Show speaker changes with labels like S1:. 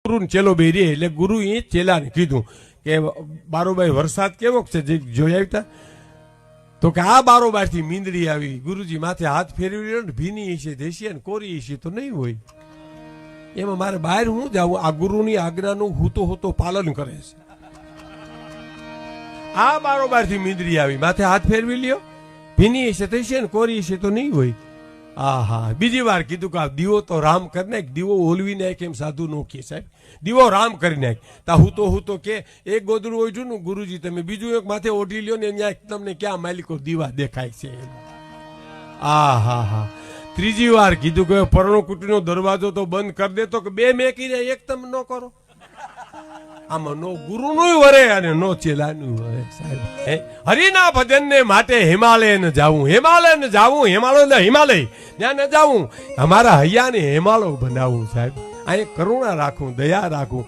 S1: ગુરુ ને ચેલો બે રે એટલે ગુરુ એ ચેલાને કીધું કે બારોબાર વરસાદ કેવો છે જે જોઈ આવતા તો કે આ બારોબાર થી મીંદડી આવી ગુરુજી માથે હાથ ફેરવી રહ્યો ને ભીની છે દેશી ને કોરી છે તો નહીં હોય એમાં મારે બહાર હું જાઉં આ ગુરુની આજ્ઞાનું હું તો પાલન કરે છે આ બારોબાર થી મીંદડી આવી માથે હાથ ફેરવી લ્યો ભીની છે દેશી ને કોરી છે તો નહીં હોય હા બીજી વાર કીધું કે દીવો તો રામ કરી નાખ દીવો ઓલવી નાખ એમ સાધુ નો કે સાહેબ દીવો રામ કરી નાખ તા હું તો કે એક ગોદડું હોય છું ને ગુરુજી તમે બીજું એક માથે ઓઢી લ્યો ને ત્યાં તમને ક્યાં માલિકો દીવા દેખાય છે હા ત્રીજી વાર કીધું કે પરણો કુટીનો દરવાજો તો બંધ કરી દેતો કે બે મેકી જાય એક તમે ન કરો આમાં નો ગુરુ નું વરે અને નો ચેલાનું વરે સાહેબ હરિના ભજન ને માટે હિમાલય ને જાવું હિમાલય ત્યાં ન જાવું અમારા હૈયા ને હિમાલય બનાવવું સાહેબ અહીં કરુણા રાખું દયા રાખું